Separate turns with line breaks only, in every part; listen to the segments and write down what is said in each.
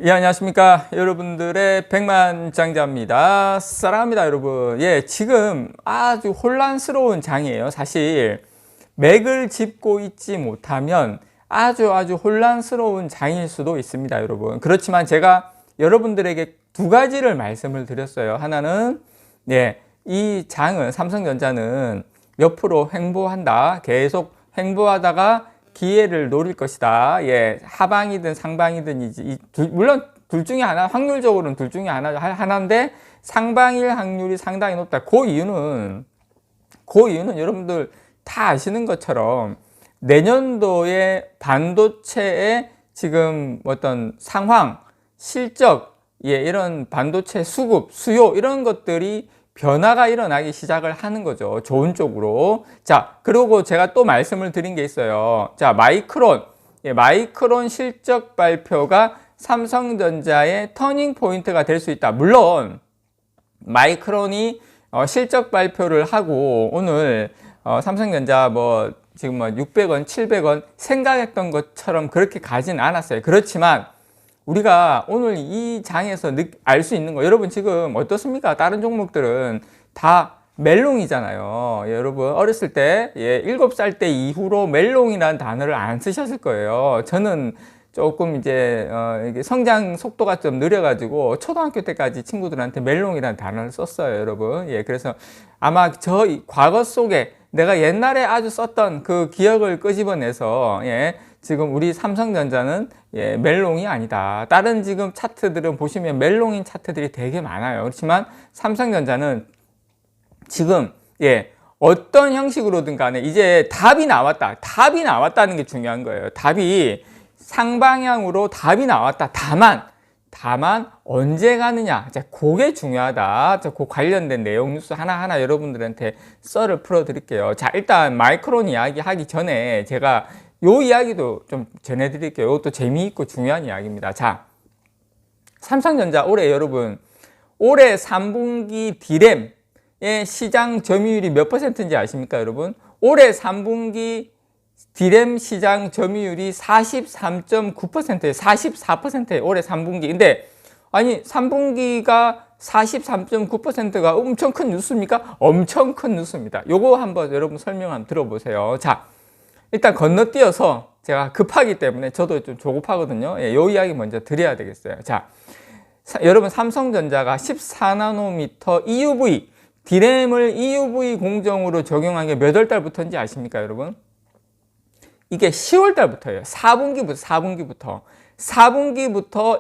예, 안녕하십니까. 여러분들의 백만장자입니다. 사랑합니다, 여러분. 예, 지금 아주 혼란스러운 장이에요. 사실, 맥을 짚고 있지 못하면 아주 혼란스러운 장일 수도 있습니다, 여러분. 그렇지만 제가 여러분들에게 두 가지를 말씀을 드렸어요. 하나는, 예, 이 장은, 삼성전자는 옆으로 횡보한다. 계속 횡보하다가 기회를 노릴 것이다. 예, 하방이든 상방이든 물론 둘 중에 하나, 확률적으로는 둘 중에 하나인데 상방일 확률이 상당히 높다. 그 이유는 여러분들 다 아시는 것처럼 내년도에 반도체의 지금 어떤 상황, 실적, 예, 이런 반도체 수급, 수요 이런 것들이 변화가 일어나기 시작을 하는 거죠. 좋은 쪽으로. 자, 그리고 제가 또 말씀을 드린 게 있어요. 자, 마이크론. 예, 마이크론 실적 발표가 삼성전자의 터닝 포인트가 될 수 있다. 물론, 마이크론이 실적 발표를 하고 오늘 삼성전자 지금 600원, 700원 생각했던 것처럼 그렇게 가진 않았어요. 그렇지만 우리가 오늘 이 장에서 알 수 있는 거, 여러분 지금 어떻습니까? 다른 종목들은 다 멜롱이잖아요. 예, 여러분 어렸을 때, 예, 7살 때 이후로 멜롱이라는 단어를 안 쓰셨을 거예요. 저는 조금 이제 이게 성장 속도가 좀 느려가지고 초등학교 때까지 친구들한테 멜롱이라는 단어를 썼어요, 여러분. 예, 그래서 아마 저 과거 속에 내가 옛날에 아주 썼던 그 기억을 끄집어내서, 예, 지금 우리 삼성전자는, 예, 멜롱이 아니다. 다른 지금 차트들은 보시면 멜롱인 차트들이 되게 많아요. 그렇지만 삼성전자는 지금, 예, 어떤 형식으로든 간에 이제 답이 나왔다. 답이 나왔다는 게 중요한 거예요. 답이 상방향으로 답이 나왔다. 다만 언제 가느냐. 자, 그게 중요하다. 자, 그 관련된 내용 뉴스 하나하나 여러분들한테 썰을 풀어 드릴게요. 자, 일단 마이크론 이야기 하기 전에 제가 요 이야기도 좀 전해드릴게요. 이것도 재미있고 중요한 이야기입니다. 자, 삼성전자 여러분, 올해 3분기 디램의 시장 점유율이 몇 %인지 아십니까, 여러분? 올해 3분기 디램 시장 점유율이 43.9%예요. 44%예요. 올해 3분기. 근데 아니 3분기가 43.9%가 엄청 큰 뉴스입니까? 엄청 큰 뉴스입니다. 요거 한번 여러분 설명 한번 들어보세요. 자, 일단 건너뛰어서 제가 급하기 때문에 저도 좀 조급하거든요. 예, 요 이야기 먼저 드려야 되겠어요. 자, 여러분 삼성전자가 14나노미터 EUV 디램을 EUV 공정으로 적용한 게 몇 월 달부터인지 아십니까, 여러분? 이게 10월 달부터예요. 4분기부터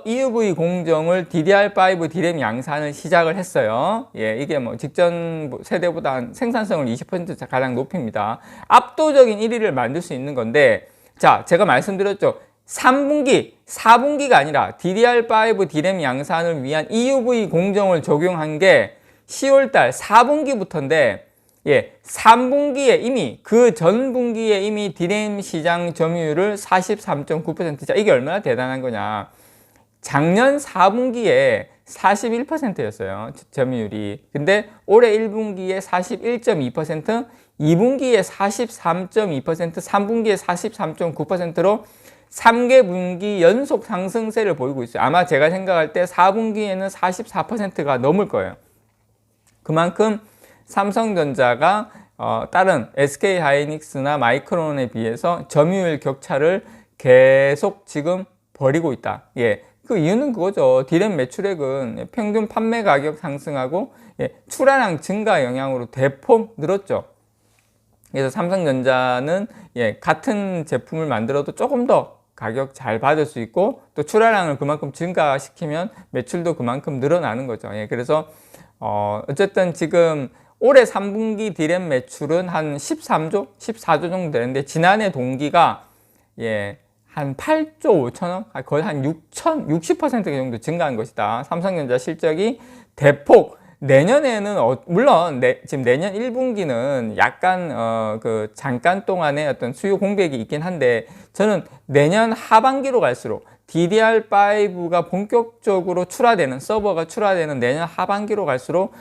EUV 공정을 DDR5 디램 양산을 시작을 했어요. 예, 이게 직전 세대보다 생산성을 20% 가량 높입니다. 압도적인 1위를 만들 수 있는 건데, 자, 제가 말씀드렸죠. 4분기가 아니라 DDR5 디램 양산을 위한 EUV 공정을 적용한 게 10월달 4분기부터인데, 예, 3분기에 이미, 그 전 분기에 이미 디램 시장 점유율을 43.9%. 자, 이게 얼마나 대단한 거냐. 작년 4분기에 41%였어요. 점유율이. 근데 올해 1분기에 41.2%, 2분기에 43.2%, 3분기에 43.9%로 3개 분기 연속 상승세를 보이고 있어요. 아마 제가 생각할 때 4분기에는 44%가 넘을 거예요. 그만큼 삼성전자가 다른 SK하이닉스나 마이크론에 비해서 점유율 격차를 계속 지금 벌이고 있다. 예, 그 이유는 그거죠. 디램 매출액은 평균 판매 가격 상승하고, 예, 출하량 증가 영향으로 대폭 늘었죠. 그래서 삼성전자는, 예, 같은 제품을 만들어도 조금 더 가격 잘 받을 수 있고, 또 출하량을 그만큼 증가시키면 매출도 그만큼 늘어나는 거죠. 예, 그래서 어쨌든 지금 올해 3분기 디램 매출은 한 13조, 14조 정도 되는데, 지난해 동기가, 예, 한 8조 5천억, 거의 한 60% 정도 증가한 것이다. 삼성전자 실적이 대폭, 내년에는, 물론, 지금 내년 1분기는 약간, 잠깐 동안의 어떤 수요 공백이 있긴 한데, 저는 내년 하반기로 갈수록, DDR5가 본격적으로 서버가 출하되는 내년 하반기로 갈수록,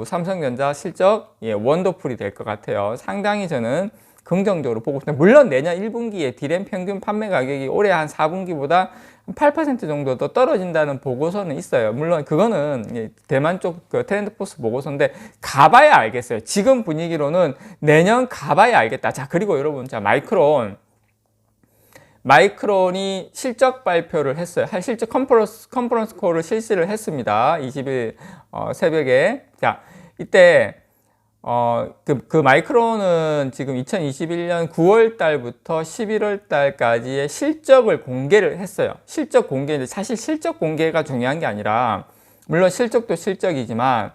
삼성전자 실적, 예, 원더풀이 될 것 같아요. 상당히 저는 긍정적으로 보고 있습니다. 물론 내년 1분기에 디램 평균 판매 가격이 올해 한 4분기보다 8% 정도 더 떨어진다는 보고서는 있어요. 물론 그거는 대만 쪽 그 트렌드포스 보고서인데 가봐야 알겠어요. 지금 분위기로는 내년 가봐야 알겠다. 자, 그리고 여러분, 자, 마이크론이 실적 발표를 했어요. 실적 컨퍼런스 콜을 실시를 했습니다. 20일 새벽에. 자, 이때 그 마이크론은 지금 2021년 9월 달부터 11월 달까지의 실적을 공개를 했어요. 실적 공개인데 사실 실적 공개가 중요한 게 아니라, 물론 실적도 실적이지만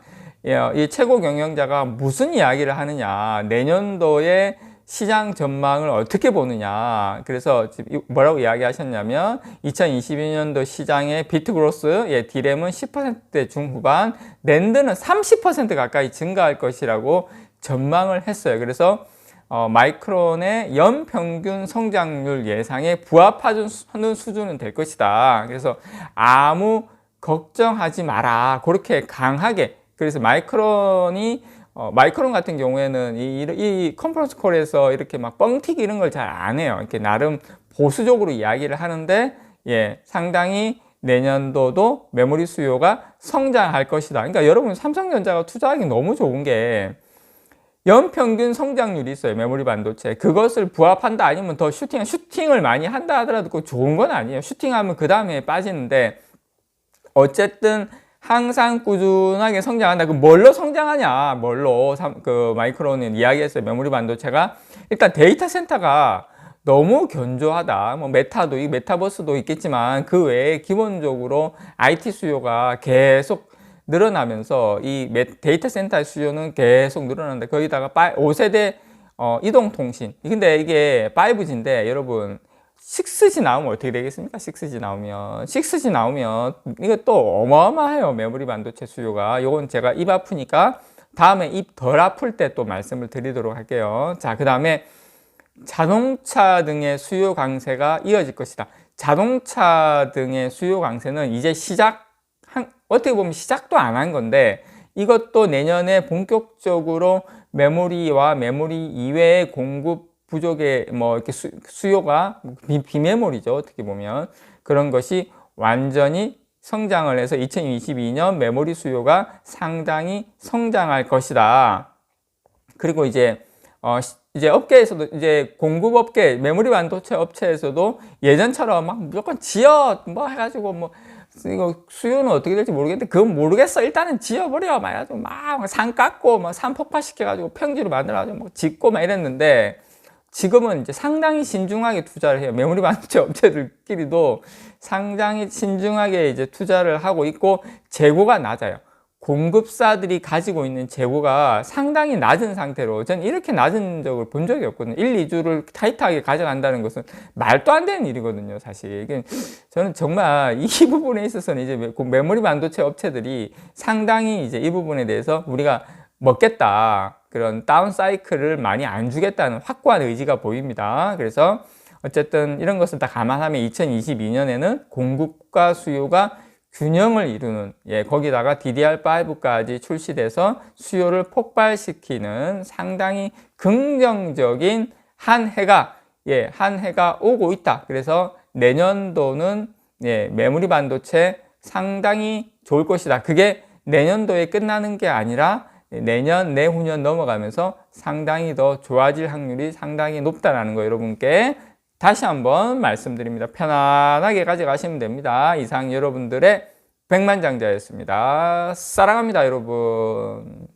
이 최고 경영자가 무슨 이야기를 하느냐, 내년도에 시장 전망을 어떻게 보느냐. 그래서 뭐라고 이야기하셨냐면 2022년도 시장의 비트 그로스, 디램은 10%대 중후반, 낸드는 30% 가까이 증가할 것이라고 전망을 했어요. 그래서 마이크론의 연평균 성장률 예상에 부합하는 수준은 될 것이다. 그래서 아무 걱정하지 마라. 그렇게 강하게. 그래서 마이크론 같은 경우에는 이 컨퍼런스 콜에서 이렇게 막 뻥튀기 이런 걸 잘 안 해요. 이렇게 나름 보수적으로 이야기를 하는데, 상당히 내년도도 메모리 수요가 성장할 것이다. 그러니까 여러분, 삼성전자가 투자하기 너무 좋은 게 연평균 성장률이 있어요. 메모리 반도체. 그것을 부합한다 아니면 더 슈팅을 많이 한다 하더라도 그거 좋은 건 아니에요. 슈팅하면 그 다음에 빠지는데, 어쨌든 항상 꾸준하게 성장한다. 그 뭘로 성장하냐? 그 마이크론은 이야기했어요. 메모리 반도체가 일단 데이터 센터가 너무 견조하다. 뭐 메타버스도 있겠지만 그 외에 기본적으로 IT 수요가 계속 늘어나면서 이 데이터 센터 수요는 계속 늘어난다. 거기다가 5세대 이동통신. 근데 이게 5G인데 여러분, 6G 나오면 어떻게 되겠습니까? 6G 나오면 이거 또 어마어마해요. 메모리 반도체 수요가. 요건 제가 입 아프니까 다음에 입 덜 아플 때 또 말씀을 드리도록 할게요. 자, 그 다음에 자동차 등의 수요 강세가 이어질 것이다. 자동차 등의 수요 강세는 이제 어떻게 보면 시작도 안 한 건데, 이것도 내년에 본격적으로 메모리와 메모리 이외의 공급 부족의 이렇게 수요가 비메모리죠. 어떻게 보면 그런 것이 완전히 성장을 해서 2022년 메모리 수요가 상당히 성장할 것이다. 그리고 이제 업계에서도 이제 공급업계 메모리 반도체 업체에서도 예전처럼 막 무조건 해가지고 이거 수요는 어떻게 될지 모르겠는데, 그건 모르겠어. 일단은 지어버려. 말해가지고 막 산 깎고 산 폭파시켜가지고 평지로 만들어가지고 짓고 이랬는데, 지금은 이제 상당히 신중하게 투자를 해요. 메모리 반도체 업체들끼리도 상당히 신중하게 이제 투자를 하고 있고, 재고가 낮아요. 공급사들이 가지고 있는 재고가 상당히 낮은 상태로, 전 이렇게 낮은 적을 본 적이 없거든요. 1, 2주를 타이트하게 가져간다는 것은 말도 안 되는 일이거든요, 사실. 저는 정말 이 부분에 있어서는 이제 메모리 반도체 업체들이 상당히 이제 이 부분에 대해서 우리가 먹겠다, 그런 다운 사이클을 많이 안 주겠다는 확고한 의지가 보입니다. 그래서 어쨌든 이런 것을 다 감안하면 2022년에는 공급과 수요가 균형을 이루는, 거기다가 DDR5까지 출시돼서 수요를 폭발시키는 상당히 긍정적인 한 해가 오고 있다. 그래서 내년도는 메모리 반도체 상당히 좋을 것이다. 그게 내년도에 끝나는 게 아니라 내년, 내후년 넘어가면서 상당히 더 좋아질 확률이 상당히 높다는 거 여러분께 다시 한번 말씀드립니다. 편안하게 가져가시면 됩니다. 이상 여러분들의 백만장자였습니다. 사랑합니다, 여러분.